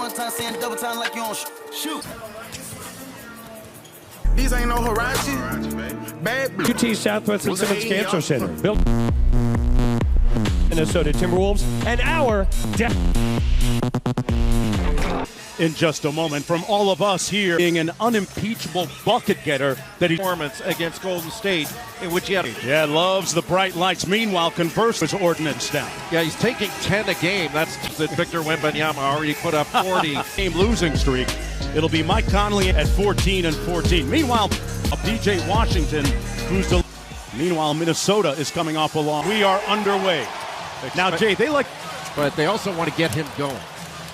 one time saying double time like you on shoot. These ain't no Hirachi. Bad QT Southwest and Simmons Cancer Center. Built Minnesota Timberwolves. And our in just a moment from all of us here, being an unimpeachable bucket getter that he performance against Golden State, in which he had loves the bright lights. Meanwhile, converse his ordinance down. Yeah, he's taking 10 a game. That's that Victor Wembanyama already put up 40. Game losing streak. It'll be Mike Conley at 14 and 14. Meanwhile, PJ Washington, meanwhile, Minnesota is coming off a long. We are underway. Now, Jay, but they also want to get him going.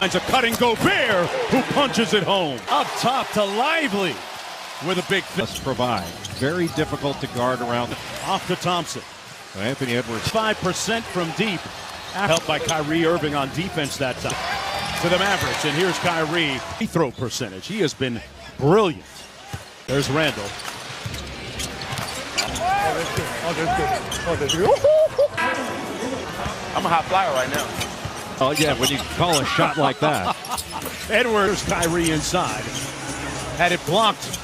Finds a cutting Gobert, who punches it home. Up top to Lively with a big Must provide. Very difficult to guard around. Off to Thompson. Anthony Edwards. 5% from deep. Helped by Kyrie Irving on defense that time. To the Mavericks, and here's Kyrie. Free throw percentage. He has been brilliant. There's Randall. I'm a hot flyer right now. Oh, yeah, when you call a shot like that. Edwards, Kyrie inside. Had it blocked.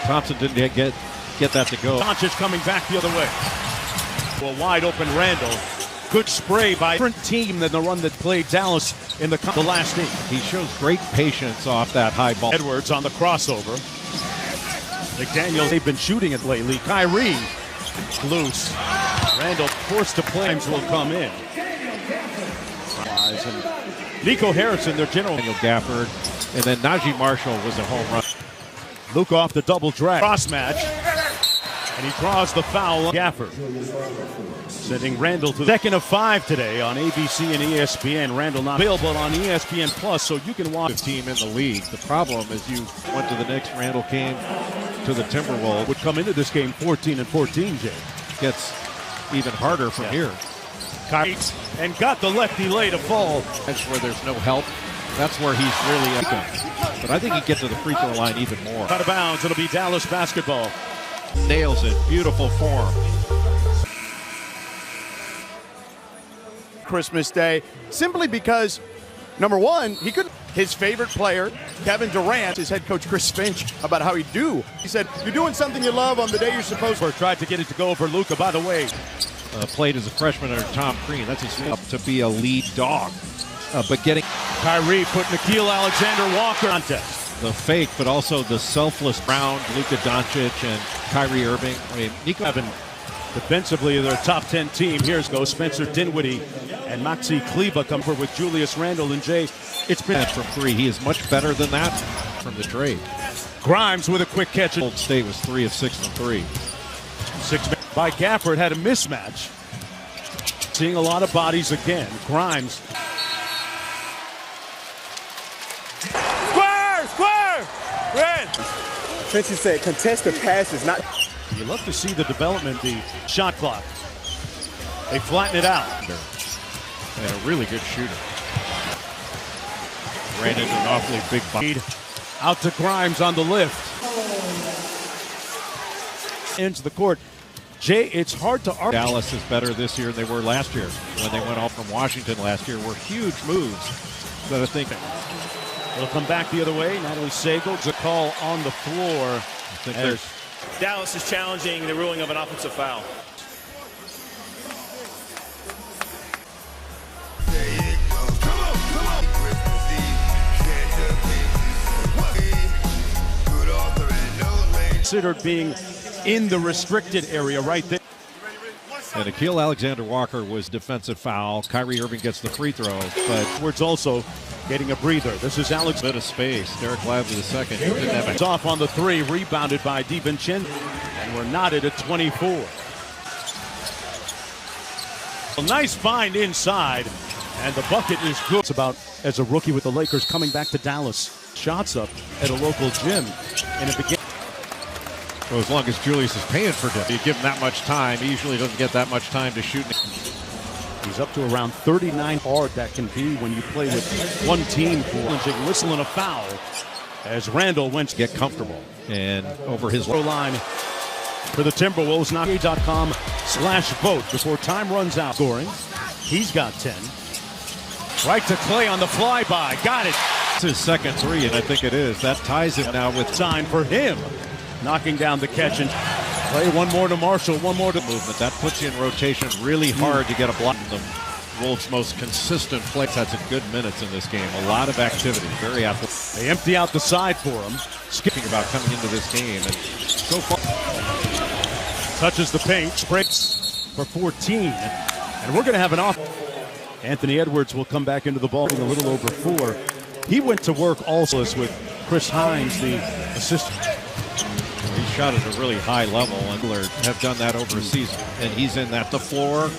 Thompson didn't get that to go. Doncic coming back the other way. Well, wide open Randall. Good spray by a different team than the run that played Dallas in the last game. He shows great patience off that high ball. Edwards on the crossover. McDaniels, they've been shooting it lately. Kyrie loose. Randall forced to play. Will come in. And Nico Harrison, their general. Daniel Gafford. And then Najee Marshall was a home run. Luke off the double drag. Cross match. And he draws the foul on Gafford. Sending Randall to the second of 5 today on ABC and ESPN. Randall not available on ESPN Plus, so you can watch. Team in the league. The problem is you went to the Knicks. Randall came to the Timberwolves. Would come into this game 14 and 14, Jay. Gets even harder from here. Kyrie and got the lefty lay to fall. That's where there's no help. That's where he's really up. But I think he gets to the free throw line even more. Out of bounds. It'll be Dallas basketball. Nails it. Beautiful form. Christmas Day, simply because, number one, his favorite player, Kevin Durant, his head coach Chris Finch, about how he'd do. He said, you're doing something you love on the day you're supposed to. Tried to get it to go over Luka, by the way. Played as a freshman under Tom Crean. That's his up to be a lead dog. But getting Kyrie put Nickeil Alexander-Walker contest. The fake, but also the selfless round, Luka Doncic and Kyrie Irving. I mean, Nico Evan. Defensively, they're a top 10 team. Here's go Spencer Dinwiddie and Maxi Kleber come forward with Julius Randle and Jay. It's been from 3. He is much better than that from the trade. Grimes with a quick catch. Old State was 3 of 6 from 3. 6 by Gafford had a mismatch. Seeing a lot of bodies again. Grimes. Square! Red! Tracy said contested passes, not. You love to see the development, the shot clock. They flatten it out. And a really good shooter. Ran into an awfully big body. Out to Grimes on the lift. Into the court. Jay, it's hard to argue. Dallas is better this year than they were last year. When they went off from Washington last year were huge moves that I think. It'll come back the other way. Natalie Sagel's a call on the floor. I think there's Dallas is challenging the ruling of an offensive foul. Considered being in the restricted area right there. And Nickeil Alexander-Walker was defensive foul. Kyrie Irving gets the free throw, but Edwards also getting a breather. This is Alex. Bit of space. Derek Lively the second. He didn't have It's off on the 3, rebounded by DiVincenzo, and we're knotted at 24. A nice find inside, and the bucket is good. It's about as a rookie with the Lakers coming back to Dallas. Shots up at a local gym, and it began. Well, as long as Julius is paying for it, you give him that much time. He usually doesn't get that much time to shoot. He's up to around 39 hard that can be when you play with one team. Whistling a foul as Randall went to get comfortable and over his line for the Timberwolves. NBA.com/vote before time runs out. Scoring. He's got 10. Right to Clay on the flyby. Got it. It's his second three, and I think it is. That ties him now with Sign for him. Knocking down the catch and play one more to Marshall, one more to movement. That puts you in rotation really hard to get a block. The Wolves' most consistent play. Had some good minutes in this game. A lot of activity. Very athletic. They empty out the side for him. Skipping about coming into this game, and so far touches the paint, breaks for 14, and we're going to have an off. Anthony Edwards will come back into the ball a little over 4. He went to work also with Chris Hines, the assistant. He shot at a really high level, and have done that over a season. And he's in that the floor,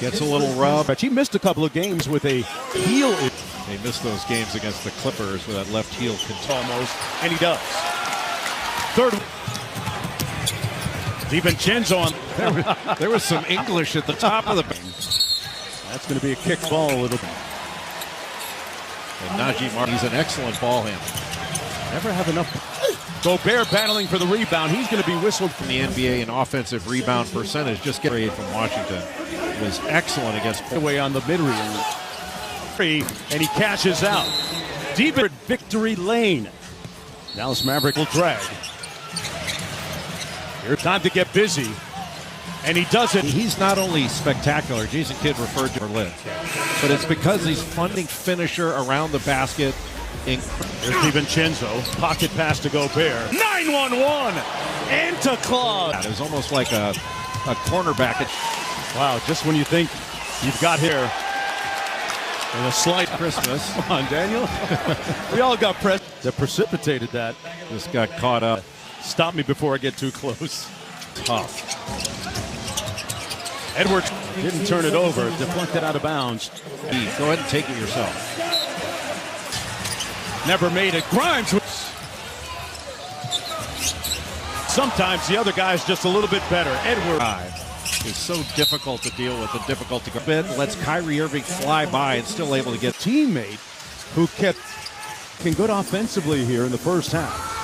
gets a little rub. But he missed a couple of games with a heel. They missed those games against the Clippers with that left heel almost, and he does. Third. DiVincenzo on. There was some English at the top of the. That's going to be a kick ball a little bit. And Najee Martin, he's an excellent ball handler. Never have enough. Gobert battling for the rebound. He's going to be whistled from the NBA in offensive rebound percentage. Just get trade from Washington. Was excellent against away on the mid-range. And he cashes out. Deep at victory lane. Dallas Maverick will drag. Here's time to get busy. And he does it. He's not only spectacular, Jason Kidd referred to Berlin, but it's because he's funding finisher around the basket. There's DiVincenzo, pocket pass to Gobert. 9-1-1, and to Claude. It was almost like a cornerback. Wow, just when you think you've got here. And a slight Christmas. Come on, Daniel. We all got pressed. That precipitated that. Just got caught up. Stop me before I get too close. Tough. Edwards didn't turn it over. Deflected out of bounds. Go ahead and take it yourself. Never made it. Grimes. Sometimes the other guy's just a little bit better. Edwards. It's so difficult to deal with, the difficulty. Lets Kyrie Irving fly by and still able to get teammate who can good offensively here in the first half.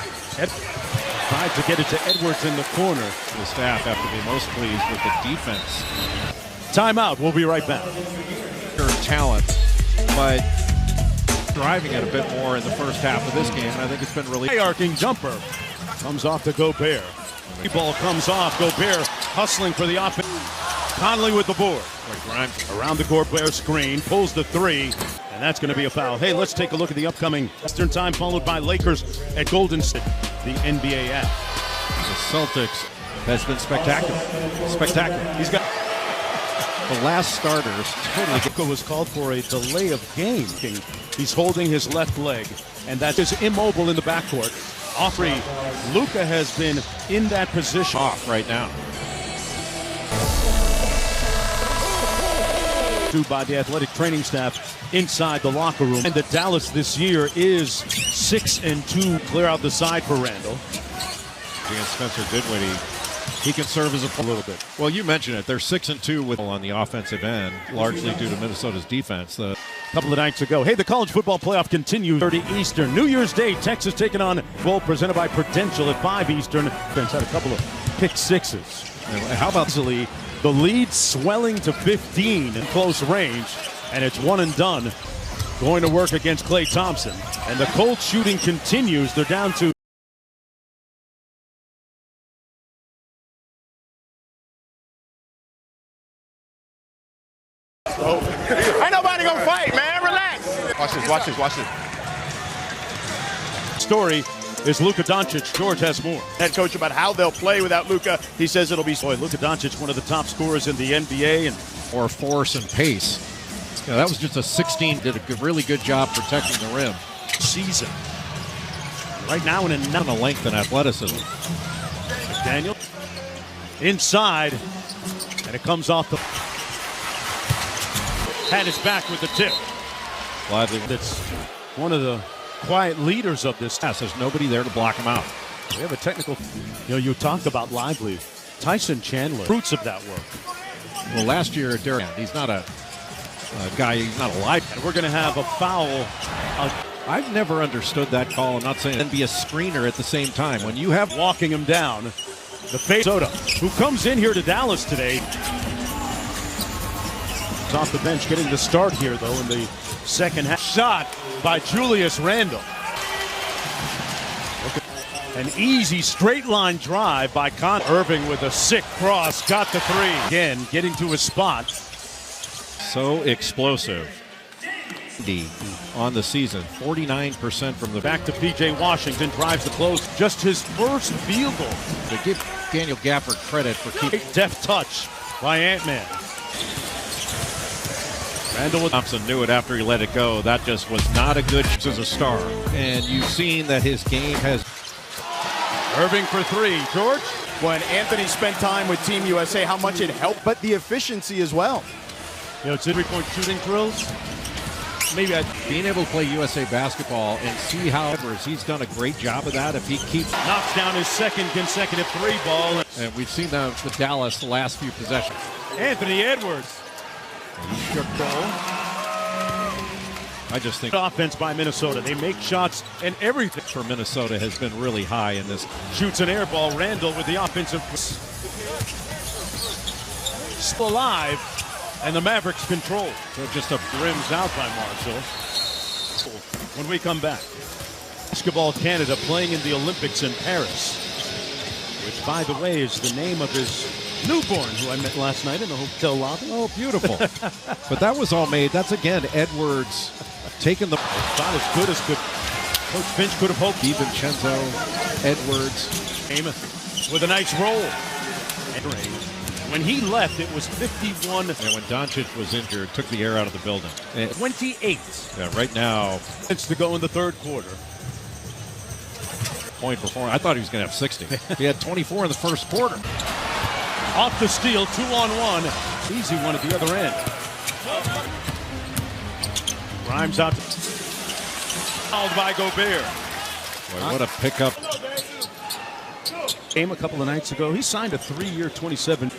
Tried to get it to Edwards in the corner. The staff have to be most pleased with the defense. Timeout. We'll be right back. Talent, but driving it a bit more in the first half of this game. And I think it's been really arcing jumper comes off to Gobert. The ball comes off. Gobert hustling for the offense. Conley with the board. Around the Gobert screen, pulls the three, and that's going to be a foul. Hey, let's take a look at the upcoming Eastern time, followed by Lakers at Golden State, the NBA app. The Celtics has been spectacular. Spectacular. He's got the last starters totally. Luka was called for a delay of game. He's holding his left leg, and that is immobile in the backcourt. Luka has been in that position. Off right now. By the athletic training staff inside the locker room. And the Dallas this year is 6-2. Clear out the side for Randall. Against Spencer Dinwiddie, he can serve as a little bit. Well, you mentioned it. They're 6-2 with on the offensive end, largely due to Minnesota's defense. A couple of nights ago. Hey, the college football playoff continues. 30 Eastern. New Year's Day, Texas taking on Bowl, presented by Prudential at 5 Eastern. Vince had a couple of pick sixes. How about the lead swelling to 15 in close range, and it's one and done. Going to work against Klay Thompson. And the cold shooting continues. They're down to Ain't nobody gonna fight, man. Relax. Watch this. Story is Luka Doncic. George has more. Head coach about how they'll play without Luka. He says it'll be. Boy, Luka Doncic, one of the top scorers in the NBA, and more force and pace. You know, that was just a 16. Did a really good job protecting the rim. Season. Right now in a length and athleticism. Daniel inside, and it comes off the. Had his back with the tip. That's one of the quiet leaders of this. There's nobody there to block him out. We have a technical. You talked about Lively. Tyson Chandler. Fruits of that work. Well, last year, Derek, he's not a guy. He's not a live. And we're going to have a foul. I've never understood that call. I'm not saying and be a screener at the same time. When you have walking him down, the face Soda, who comes in here to Dallas today. Off the bench, getting the start here though in the Second half shot by Julius Randle. An easy straight line drive by Irving with a sick cross. Got the three. Again, getting to his spot. So explosive. On the season, 49% from the Back to P.J. Washington, drives the close. Just his first field goal. To give Daniel Gafford credit for keeping Deft touch by Ant-Man. Randall Thompson knew it after he let it go. That just was not a good as a star. And you've seen that his game has. Irving for three. George? When Anthony spent time with Team USA, how much it helped, but the efficiency as well. You know, it's three-point shooting drills. Maybe being able to play USA basketball and see how he's done a great job of that. If he keeps knocks down his second consecutive three ball. And we've seen that with Dallas the last few possessions. Anthony Edwards. He shook goal. I just think offense by Minnesota. They make shots and everything for Minnesota has been really high in this. Shoots an air ball. Randall with the offensive. Still alive. And the Mavericks control. So just a rims out by Marshall. When we come back, Basketball Canada playing in the Olympics in Paris, which, by the way, is the name of his newborn, who I met last night in the hotel lobby. Oh, beautiful. But that was all made. That's, again, Edwards taking the... Not as good as Coach Finch could have hoped. DiVincenzo, Edwards. With a nice roll. When he left, it was 51. And when Doncic was injured, took the air out of the building. 28. Yeah, right now. It's to go in the third quarter. Point performance. I thought he was going to have 60. He had 24 in the first quarter. Off the steal, 2-on-1. Easy one at the other end. Grimes out. Fouled by Gobert. Boy, what a pickup. Came a couple of nights ago. He signed a 3-year, 27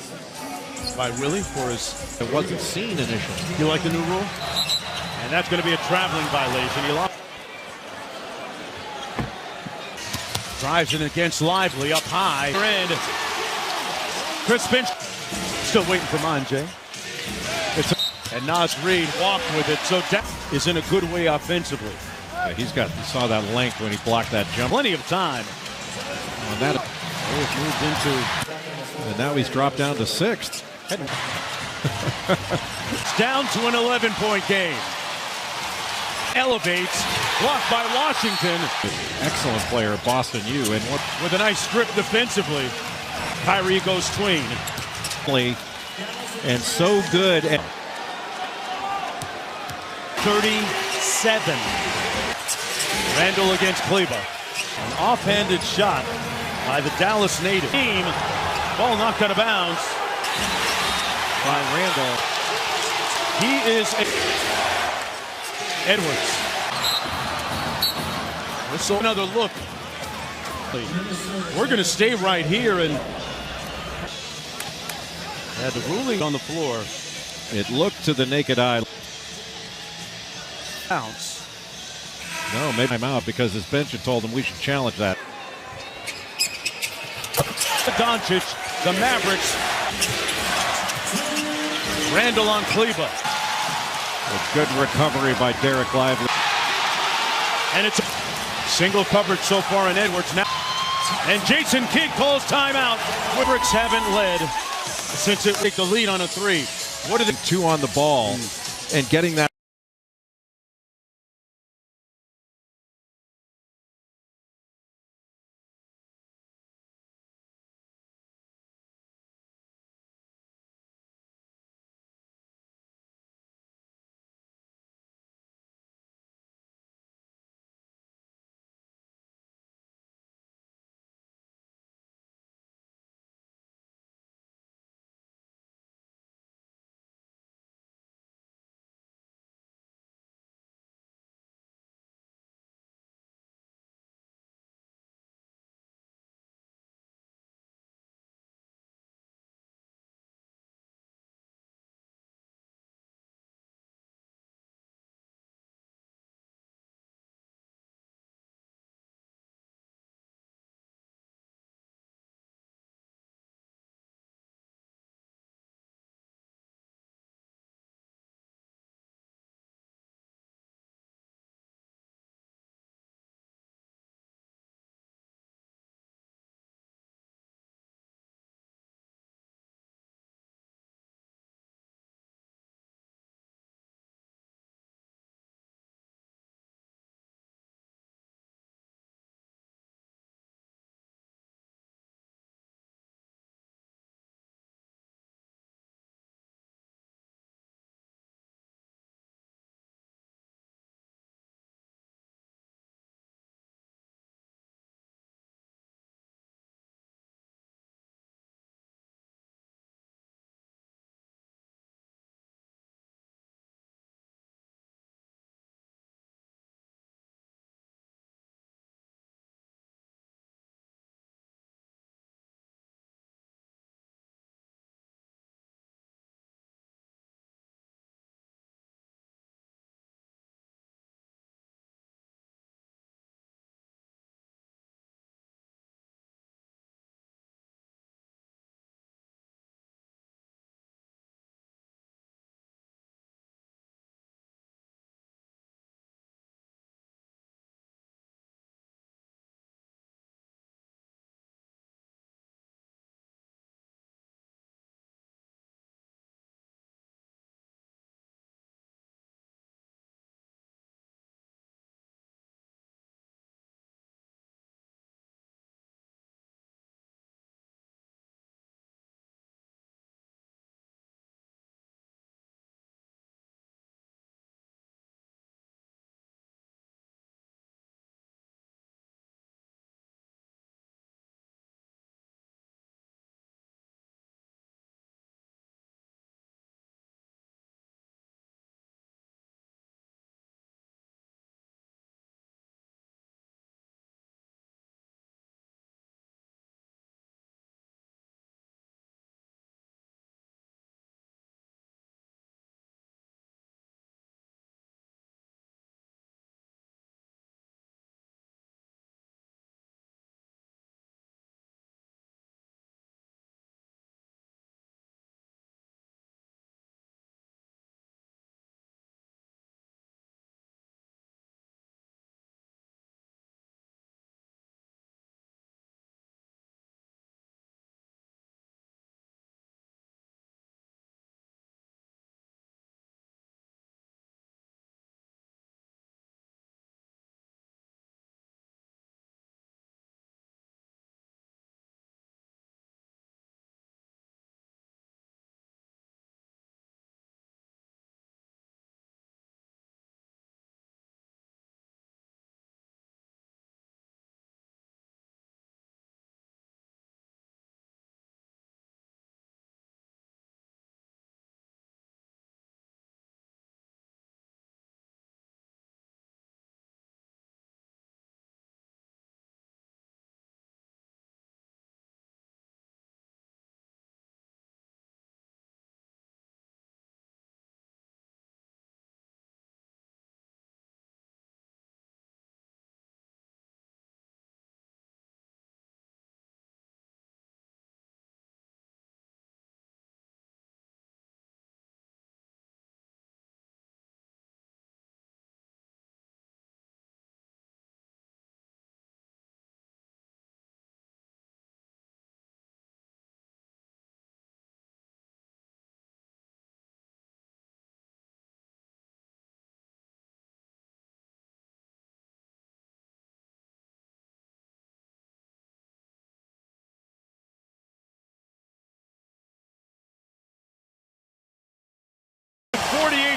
by Willie for his. It wasn't seen initially. You like the new rule? And that's going to be a traveling violation. He lost. Drives it against Lively up high. And Chris Finch still waiting for mine, Jay. And Naz Reid walked with it. So that is in a good way offensively. Yeah, you saw that length when he blocked that jump. Plenty of time. And that moved into. And now he's dropped down to sixth. It's down to an 11-point game. Elevates, blocked by Washington. Excellent player, Boston U. And with a nice strip defensively. Kyrie goes tween. And so good. 37. Randall against Kleber. An offhanded shot by the Dallas native. Ball knocked out of bounds by Randall. He is Edwards. So another look. We're going to stay right here and had the ruling on the floor. It looked to the naked eye. Bounce. No, maybe I'm out because his bench had told him we should challenge that. Doncic, the Mavericks. Randall on Kleber. A good recovery by Derek Lively. And it's a single coverage so far in Edwards now. And Jason Kidd calls timeout. Mavericks haven't led since it took the lead on a three. What are the two on the ball and getting that?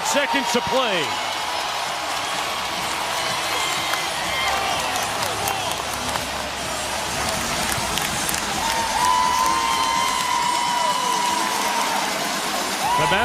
seconds to play.